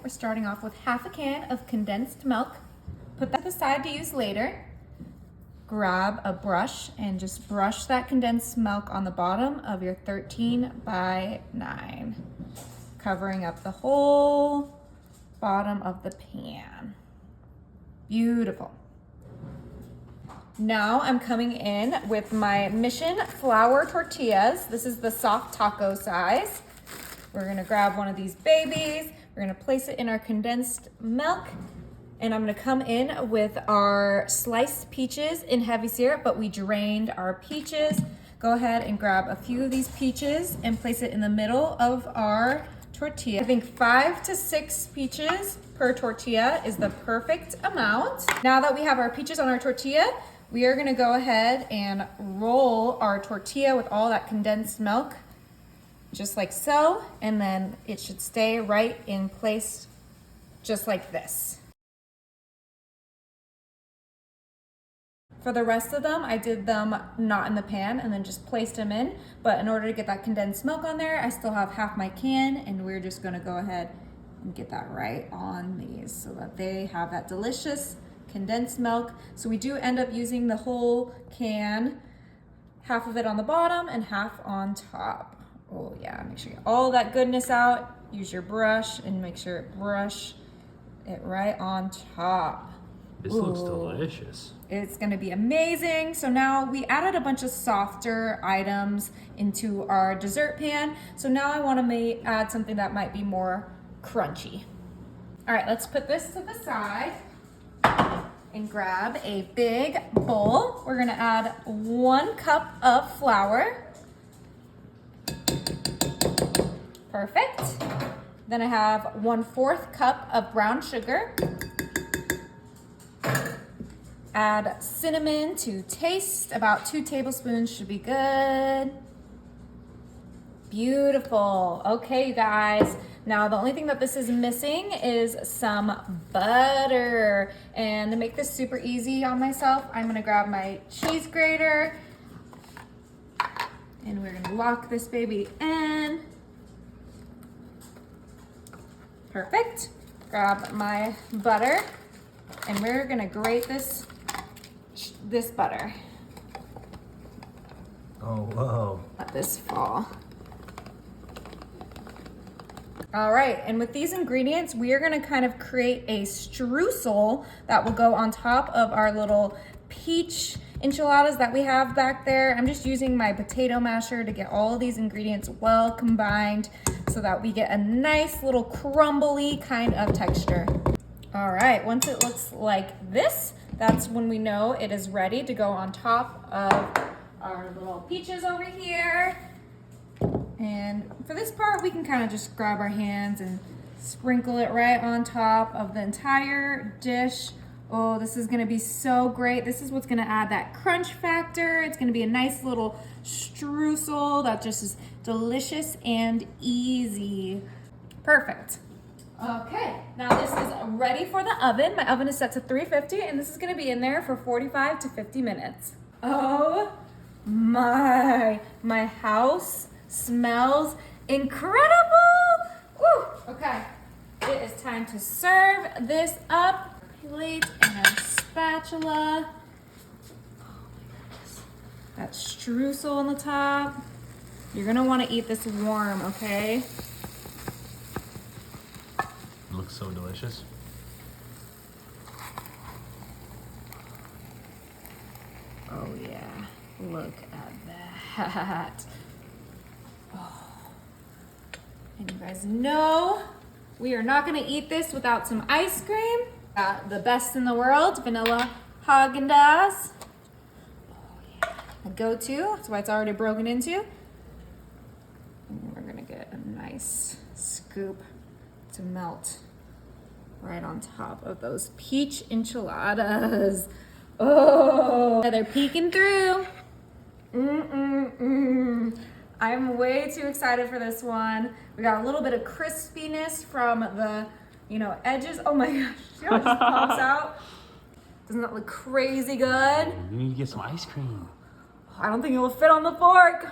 we're starting off with half a can of condensed milk. Put that aside to use later. Grab a brush and just brush that condensed milk on the bottom of your 13 by 9, covering up the whole bottom of the pan. Beautiful. Now I'm coming in with my Mission flour tortillas. This is the soft taco size. We're gonna grab one of these babies. We're gonna place it in our condensed milk. And I'm gonna come in with our sliced peaches in heavy syrup, but we drained our peaches. Go ahead and grab a few of these peaches and place it in the middle of our tortilla. I think 5 to 6 peaches per tortilla is the perfect amount. Now that we have our peaches on our tortilla, we are gonna go ahead and roll our tortilla with all that condensed milk, just like so, and then it should stay right in place, just like this. For the rest of them, I did them not in the pan and then just placed them in, but in order to get that condensed milk on there, I still have half my can, and we're just gonna go ahead and get that right on these so that they have that delicious condensed milk. So we do end up using the whole can, half of it on the bottom and half on top. Oh yeah, make sure you get all that goodness out. Use your brush and make sure it brush it right on top. This looks delicious. It's gonna be amazing. So now we added a bunch of softer items into our dessert pan. So now I wanna add something that might be more crunchy. All right, let's put this to the side and grab a big bowl. We're gonna add 1 cup of flour. Perfect. Then I have 1/4 cup of brown sugar. Add cinnamon to taste, about 2 tablespoons should be good. Beautiful. Okay, you guys. Now the only thing that this is missing is some butter. And to make this super easy on myself, I'm gonna grab my cheese grater and we're gonna lock this baby in. Perfect. Grab my butter and we're gonna grate this butter. Oh, whoa. Let this fall. All right, and with these ingredients, we are gonna kind of create a streusel that will go on top of our little peach enchiladas that we have back there. I'm just using my potato masher to get all of these ingredients well combined so that we get a nice little crumbly kind of texture. All right, once it looks like this, that's when we know it is ready to go on top of our little peaches over here. And for this part, we can kind of just grab our hands and sprinkle it right on top of the entire dish. Oh, this is gonna be so great. This is what's gonna add that crunch factor. It's gonna be a nice little streusel that just is delicious and easy. Perfect. Okay, now this is ready for the oven. My oven is set to 350 and this is gonna be in there for 45 to 50 minutes. Oh my house smells incredible. Woo, okay, it is time to serve this up. Plate and a spatula. Oh my goodness. That streusel on the top. You're gonna wanna eat this warm, okay? It looks so delicious. Oh yeah, look at that. Oh. And you guys know we are not gonna eat this without some ice cream. The best in the world, vanilla Haagen-Dazs. Oh yeah, a go-to, that's why it's already broken into. And we're gonna get a nice scoop to melt right on top of those peach enchiladas. Oh, they're peeking through. I'm way too excited for this one. We got a little bit of crispiness from the, edges. Oh my gosh, see how it just pops out? Doesn't that look crazy good? You need to get some ice cream. I don't think it will fit on the fork.